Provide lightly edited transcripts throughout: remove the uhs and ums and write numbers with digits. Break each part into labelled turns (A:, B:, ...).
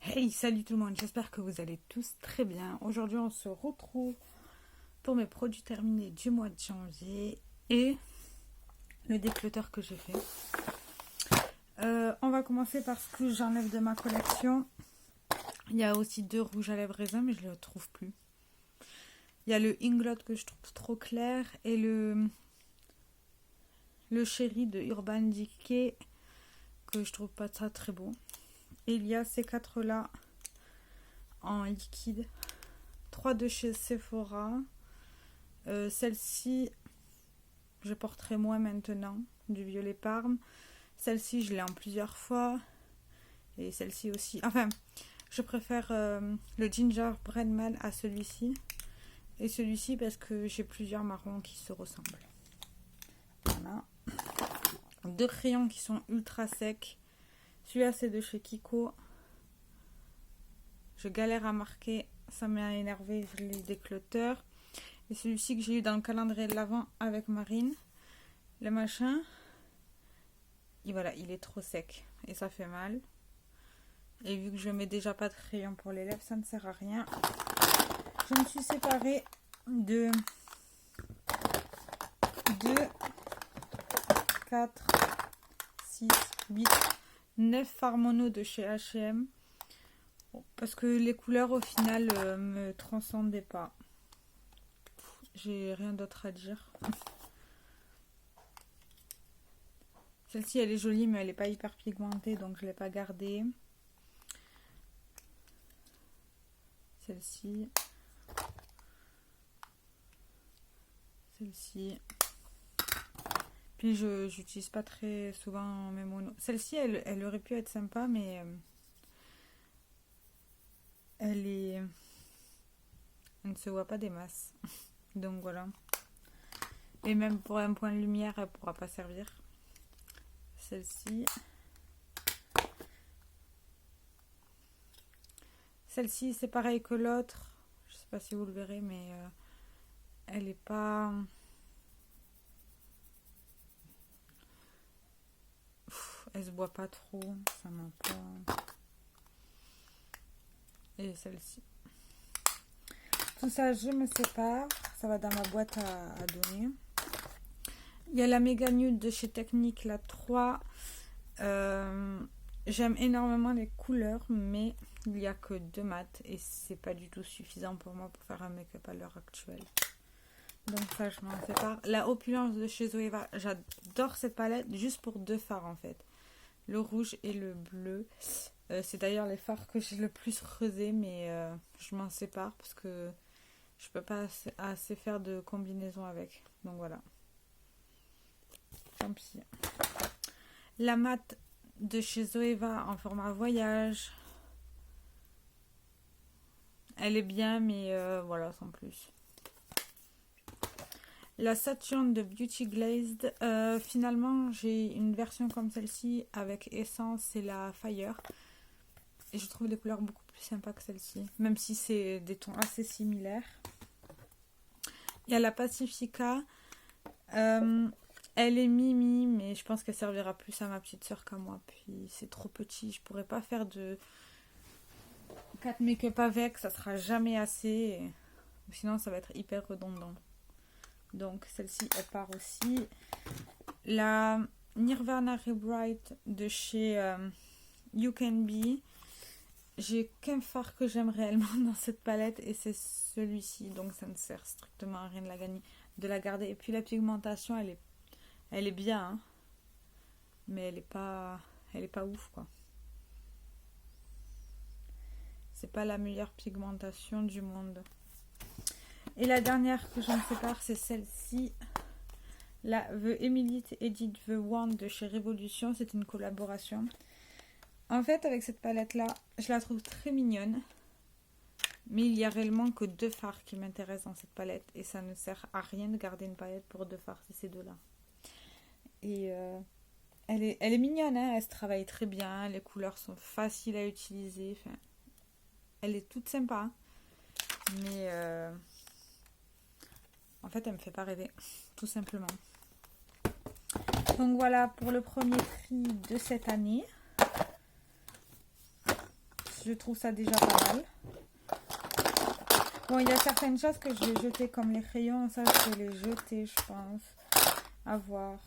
A: Hey, salut tout le monde, j'espère que vous allez tous très bien. Aujourd'hui, on se retrouve pour mes produits terminés du mois de janvier et le déclutter que j'ai fait. On va commencer par ce que j'enlève de ma collection. Il y a aussi deux rouges à lèvres raisin, mais je ne le trouve plus. Il y a le Inglot que je trouve trop clair et le Chéri de Urban Decay que je trouve pas ça très beau. Et il y a ces quatre là en liquide. 3 de chez Sephora. Celle-ci, je porterai moins maintenant, du violet parme. Celle-ci, je l'ai en plusieurs fois. Et celle-ci aussi. Enfin, je préfère le Gingerbread Man à celui-ci. Et celui-ci parce que j'ai plusieurs marrons qui se ressemblent. Voilà. Deux crayons qui sont ultra secs. Celui-là, c'est de chez Kiko. Je galère à marquer. Ça m'a énervé, je l'ai déclutter. Et celui-ci que j'ai eu dans le calendrier de l'Avent avec Marine. Le machin. Et voilà, il est trop sec. Et ça fait mal. Et vu que je mets déjà pas de crayon pour les lèvres, ça ne sert à rien. Je me suis séparée de 2, 4, 6, 8, 9 fards mono de chez H&M. Parce que les couleurs au final me transcendaient pas. J'ai rien d'autre à dire. Celle-ci elle est jolie mais elle n'est pas hyper pigmentée donc je ne l'ai pas gardée. Celle-ci. Celle-ci. Puis je n'utilise pas très souvent mes monos. Celle-ci elle aurait pu être sympa mais elle ne se voit pas des masses. Donc voilà. Et même pour un point de lumière elle ne pourra pas servir. Celle-ci. Celle-ci, c'est pareil que l'autre. Je sais pas si vous le verrez, mais elle est pas... elle se voit pas trop. Ça m'a pas... Et celle-ci. Tout ça, je me sépare. Ça va dans ma boîte à donner. Il y a la méga nude de chez Technique, la 3. J'aime énormément les couleurs, mais il n'y a que 2 mats et c'est pas du tout suffisant pour moi pour faire un make-up à l'heure actuelle. Donc ça, je m'en sépare. La opulence de chez Zoeva, j'adore cette palette juste pour 2 fards en fait. Le rouge et le bleu. C'est d'ailleurs les fards que j'ai le plus creusé, mais je m'en sépare parce que je peux pas assez faire de combinaison avec. Donc voilà. Tant pis. La mat de chez Zoeva en format voyage. Elle est bien, mais voilà, sans plus. La Saturn de Beauty Glazed. Finalement, j'ai une version comme celle-ci avec Essence et la Fire. Et je trouve les couleurs beaucoup plus sympas que celle-ci. Même si c'est des tons assez similaires. Il y a la Pacifica. Elle est mimi, mais je pense qu'elle servira plus à ma petite soeur qu'à moi. Puis c'est trop petit. Je pourrais pas faire de 4 make-up avec. Ça sera jamais assez. Sinon, ça va être hyper redondant. Donc celle-ci elle part aussi. La Nirvana Rebright de chez You Can Be. J'ai qu'un fard que j'aime réellement dans cette palette et c'est celui-ci. Donc ça ne sert strictement à rien de la garder. Et puis la pigmentation elle est bien. Hein, mais elle est pas ouf quoi. C'est pas la meilleure pigmentation du monde. Et la dernière que je me sépare, c'est celle-ci. La The Emilite Edit The Wand de chez Révolution. C'est une collaboration. En fait, avec cette palette-là, je la trouve très mignonne. Mais il y a réellement que 2 fards qui m'intéressent dans cette palette. Et ça ne sert à rien de garder une palette pour 2 fards, c'est ces deux-là. Et elle est mignonne, hein, elle se travaille très bien. Les couleurs sont faciles à utiliser. Enfin, elle est toute sympa. Mais... en fait, elle me fait pas rêver, tout simplement. Donc voilà pour le premier tri de cette année. je trouve ça déjà pas mal. Bon, il y a certaines choses que je vais jeter comme les crayons. Ça, je vais les jeter, je pense. À voir.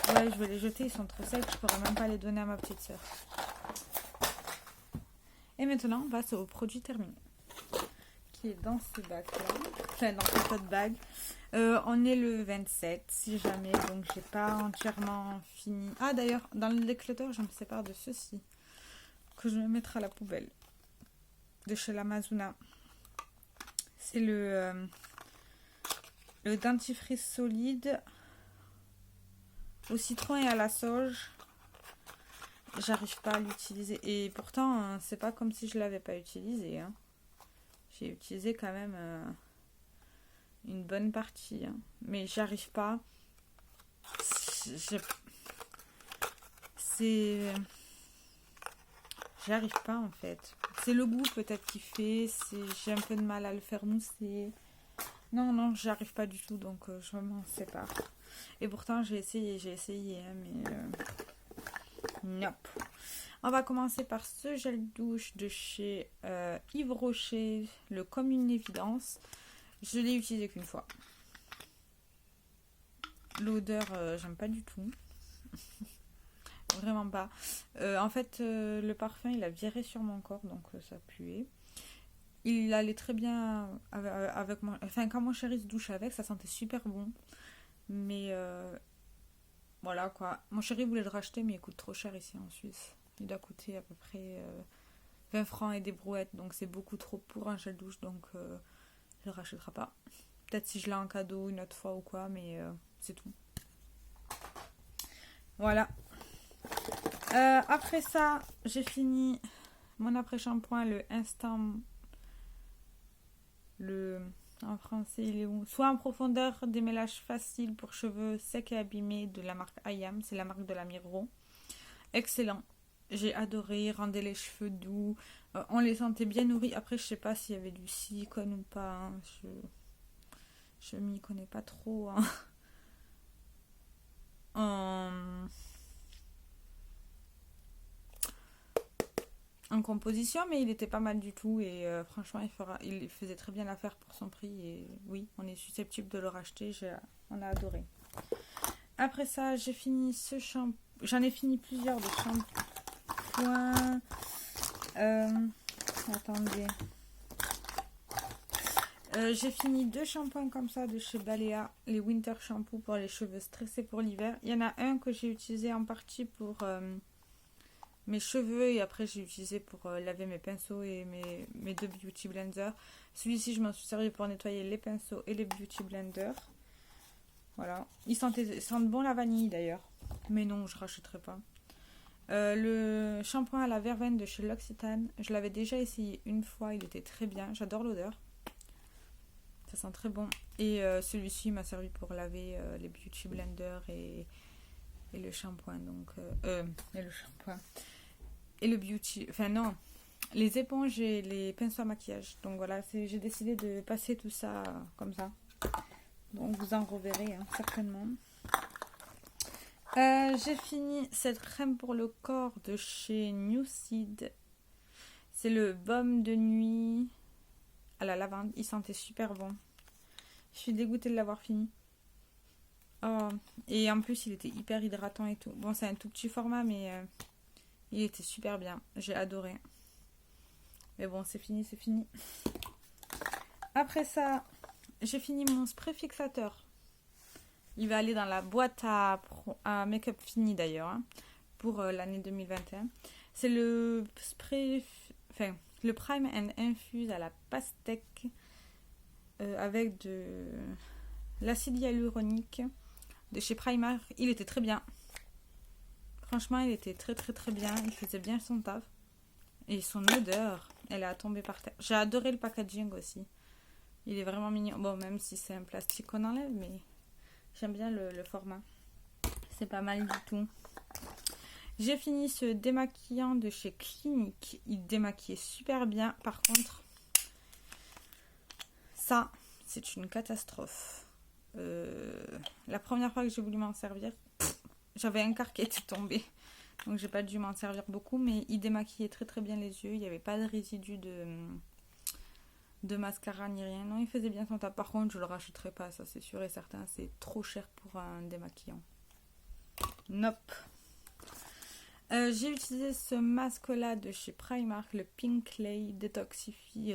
A: Ouais, je vais les jeter. Ils sont trop secs. Je pourrais même pas les donner à ma petite soeur. Et maintenant, on passe au produit terminé. Qui est dans ce bac-là. Enfin, dans cette autre bague. On est le 27, si jamais. Donc, j'ai pas entièrement fini. Ah, d'ailleurs, dans le déclutter, je me sépare de ceci. Que je vais mettre à la poubelle. De chez l'Amazona. C'est le dentifrice solide au citron et à la sauge. J'arrive pas à l'utiliser. Et pourtant, c'est pas comme si je l'avais pas utilisé. Hein. J'ai utilisé quand même une bonne partie. Hein. Mais j'arrive pas. J'arrive pas en fait. C'est le goût peut-être qui fait. J'ai un peu de mal à le faire mousser. Non, j'arrive pas du tout. Donc je m'en sépare. Et pourtant j'ai essayé. Hein, mais nope. On va commencer par ce gel douche de chez Yves Rocher. Le Comme une évidence. Je l'ai utilisé qu'une fois. L'odeur, j'aime pas du tout. Vraiment pas. En fait, le parfum, il a viré sur mon corps, donc ça puait. Il allait très bien avec mon... Enfin, quand mon chéri se douche avec, ça sentait super bon. Mais voilà quoi. Mon chéri voulait le racheter, mais il coûte trop cher ici en Suisse. Il doit coûter à peu près 20 francs et des brouettes, donc c'est beaucoup trop pour un gel douche, donc il le rachètera pas. Peut-être si je l'ai en cadeau une autre fois ou quoi, mais c'est tout. Voilà. Après ça, j'ai fini mon après-shampoing, le Instant. En français, il est où? Soin en profondeur, démêlage facile pour cheveux secs et abîmés de la marque IAM. C'est la marque de la Miro. Excellent. J'ai adoré. Rendait les cheveux doux. On les sentait bien nourris. Après, je sais pas s'il y avait du silicone ou pas. Hein. Je m'y connais pas trop. Hein. En composition, mais il était pas mal du tout et franchement il faisait très bien l'affaire pour son prix et oui, on est susceptible de le racheter, on a adoré. Après ça, j'ai fini ce shampoing, j'en ai fini plusieurs de shampoings. Attendez. J'ai fini 2 shampoings comme ça de chez Balea, les Winter Shampoo pour les cheveux stressés pour l'hiver. Il y en a un que j'ai utilisé en partie pour mes cheveux et après j'ai utilisé pour laver mes pinceaux et mes 2 beauty blenders. Celui-ci je m'en suis servi pour nettoyer les pinceaux et les beauty blenders. Voilà, ils sentent bon la vanille d'ailleurs, mais non, je rachèterai pas. Le shampoing à la verveine de chez L'Occitane, je l'avais déjà essayé une fois, il était très bien, j'adore l'odeur, ça sent très bon. Et celui-ci m'a servi pour laver les beauty blenders et le shampoing, donc et le shampoing et le beauty, enfin non, les éponges et les pinceaux à maquillage. Donc voilà, j'ai décidé de passer tout ça comme ça. Donc vous en reverrez hein, certainement. J'ai fini cette crème pour le corps de chez New Seed. C'est le baume de nuit à la lavande. Il sentait super bon. Je suis dégoûtée de l'avoir fini. Oh. Et en plus, il était hyper hydratant et tout. Bon, c'est un tout petit format, mais il était super bien. J'ai adoré. Mais bon, c'est fini, c'est fini. Après ça, j'ai fini mon spray fixateur. Il va aller dans la boîte à make-up fini d'ailleurs, hein, pour l'année 2021. C'est le spray, enfin, le Prime and Infuse à la pastèque avec de l'acide hyaluronique de chez Primark. Il était très bien. Franchement, il était très très très bien. Il faisait bien son taf. Et son odeur, elle a tombé par terre. J'ai adoré le packaging aussi. Il est vraiment mignon. Bon, même si c'est un plastique qu'on enlève, mais j'aime bien le format. C'est pas mal du tout. J'ai fini ce démaquillant de chez Clinique. Il démaquillait super bien. Par contre, ça, c'est une catastrophe. La première fois que j'ai voulu m'en servir, j'avais un quart qui était tombé. Donc j'ai pas dû m'en servir beaucoup, mais il démaquillait très très bien les yeux. Il n'y avait pas de résidus de mascara ni rien. Non, il faisait bien son taf. Par contre, je le rachèterai pas, ça c'est sûr et certain. C'est trop cher pour un démaquillant. Nope. J'ai utilisé ce masque-là de chez Primark, le Pink Clay Detoxify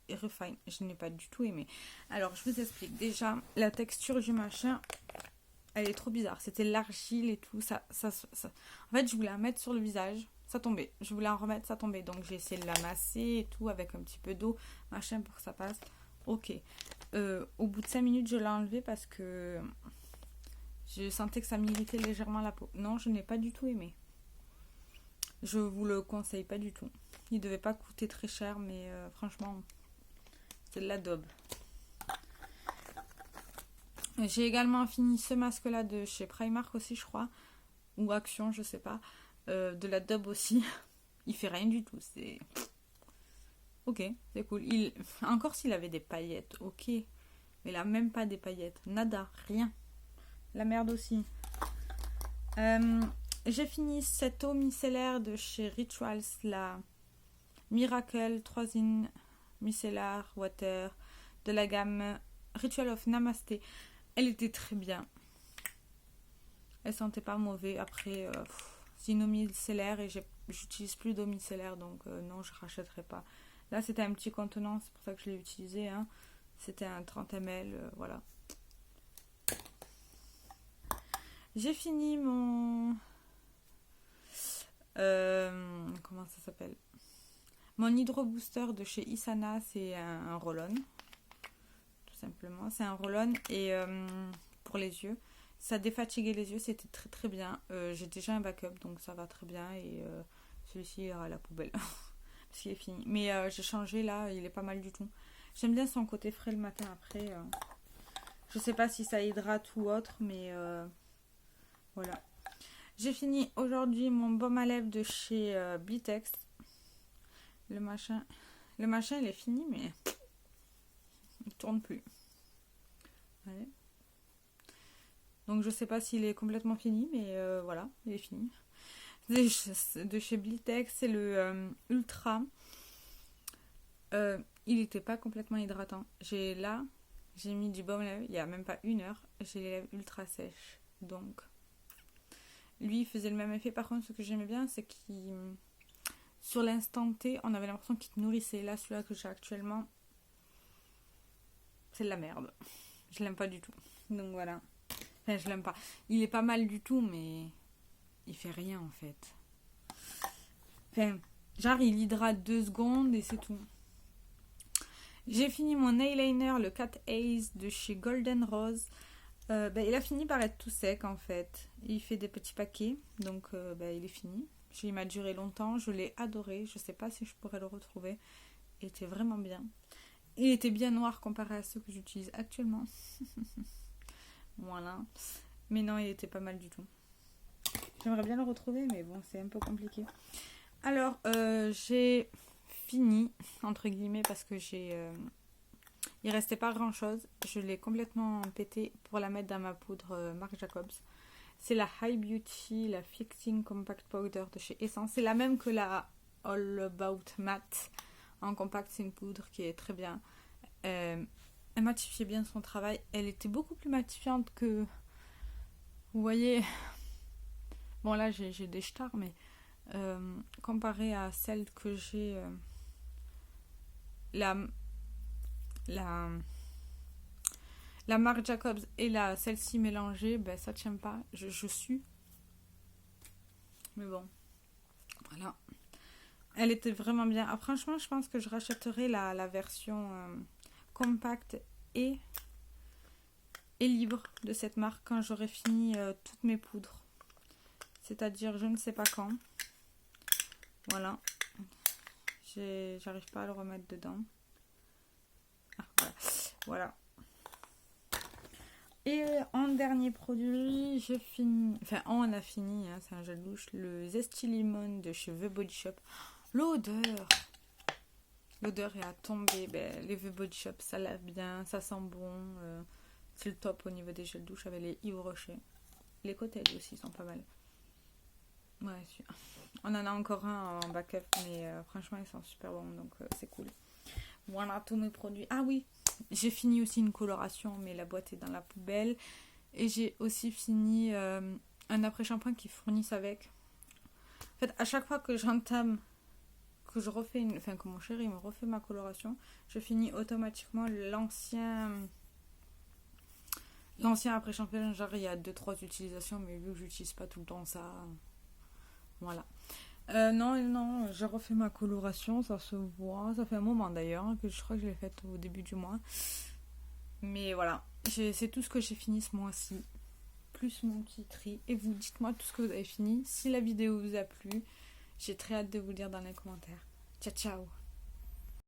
A: Refine. Je n'ai pas du tout aimé. Alors, je vous explique. Déjà, la texture du machin, elle est trop bizarre. C'était l'argile et tout. Ça. En fait, je voulais la mettre sur le visage. Ça tombait. Je voulais en remettre, ça tombait. Donc, j'ai essayé de la masser et tout avec un petit peu d'eau, machin, pour que ça passe. Ok. Au bout de 5 minutes, je l'ai enlevé parce que je sentais que ça m'irritait légèrement la peau. Non, je n'ai pas du tout aimé. Je vous le conseille pas du tout. Il devait pas coûter très cher, mais franchement, c'est de la daube. J'ai également fini ce masque-là de chez Primark aussi, je crois. Ou Action, je sais pas. De la daube aussi. Il fait rien du tout. C'est... Ok, c'est cool. Encore s'il avait des paillettes, ok. Mais là, même pas des paillettes. Nada, rien. La merde aussi. J'ai fini cette eau micellaire de chez Rituals, la Miracle 3 in Micellar Water de la gamme Ritual of Namasté. Elle était très bien. Elle sentait pas mauvais. Après, c'est une eau micellaire et j'utilise plus d'eau micellaire, donc non, je rachèterai pas. Là, c'était un petit contenant, c'est pour ça que je l'ai utilisé. Hein. C'était un 30 ml, voilà. J'ai fini mon... comment ça s'appelle? Mon Hydro Booster de chez Isana, c'est un roll-on. Tout simplement. C'est un roll-on et pour les yeux. Ça défatiguait les yeux, c'était très très bien. J'ai déjà un backup, donc ça va très bien. Et celui-ci ira à la poubelle. Parce qu'il est fini. Mais j'ai changé là, il est pas mal du tout. J'aime bien son côté frais le matin après. Je sais pas si ça hydrate ou autre, mais voilà. J'ai fini aujourd'hui mon baume à lèvres de chez Blitex. Le machin, il est fini, mais il tourne plus. Ouais. Donc je sais pas s'il est complètement fini, mais voilà, il est fini. De chez Blitex, c'est le Ultra. Il n'était pas complètement hydratant. J'ai mis du baume à lèvres, il n'y a même pas 1 heure. J'ai les lèvres ultra sèches. Donc, lui, il faisait le même effet. Par contre, ce que j'aimais bien, c'est qu'il... Sur l'instant T, on avait l'impression qu'il te nourrissait. Là, celui-là que j'ai actuellement, c'est de la merde. Je l'aime pas du tout. Donc voilà. Enfin, je l'aime pas. Il est pas mal du tout, mais il fait rien en fait. Enfin, genre il hydrate 2 secondes et c'est tout. J'ai fini mon eyeliner, le Cat Ace de chez Golden Rose. Il a fini par être tout sec en fait. Il fait des petits paquets, donc il est fini. Il m'a duré longtemps, je l'ai adoré. Je sais pas si je pourrais le retrouver. Il était vraiment bien. Il était bien noir comparé à ceux que j'utilise actuellement. Voilà. Mais non, il était pas mal du tout. J'aimerais bien le retrouver, mais bon, c'est un peu compliqué. Alors, j'ai fini, entre guillemets, parce que il restait pas grand chose. Je l'ai complètement pété pour la mettre dans ma poudre Marc Jacobs. C'est la High Beauty, la Fixing Compact Powder de chez Essence. C'est la même que la All About Matte en compact. C'est une poudre qui est très bien. Elle matifiait bien son travail. Elle était beaucoup plus matifiante que... Vous voyez... Bon là j'ai des stars, mais comparé à celle que j'ai... La Marc Jacobs et celle-ci mélangée, ça tient pas. Je sue. Mais bon. Voilà. Elle était vraiment bien. Ah, franchement, je pense que je rachèterai la version compacte et libre de cette marque quand j'aurai fini toutes mes poudres. C'est-à-dire, je ne sais pas quand. Voilà. J'arrive pas à le remettre dedans. Ah, voilà. Et en dernier produit, j'ai fini... Enfin, on a fini, hein, c'est un gel douche. Le Zesty Lemon de chez The Body Shop. L'odeur est à tomber. Les The Body Shop, ça lave bien, ça sent bon. C'est le top au niveau des gels douche avec les Yves Rocher. Les Cotel aussi sont pas mal. Ouais, on en a encore un en backup, mais franchement, ils sont super bons, donc c'est cool. Voilà tous mes produits. Ah oui, j'ai fini aussi une coloration, mais la boîte est dans la poubelle. Et j'ai aussi fini un après-shampoing qu'ils fournissent avec. En fait, à chaque fois que j'entame, que je refais enfin, que mon chéri me refait ma coloration, je finis automatiquement l'ancien après-shampoing. Genre, il y a 2-3 utilisations, mais vu que j'utilise pas tout le temps ça, voilà. Non, j'ai refait ma coloration, ça se voit. Ça fait un moment d'ailleurs, que je crois que je l'ai faite au début du mois. Mais voilà, c'est tout ce que j'ai fini ce mois-ci. Plus mon petit tri. Et vous, dites-moi tout ce que vous avez fini. Si la vidéo vous a plu, j'ai très hâte de vous lire dans les commentaires. Ciao, ciao!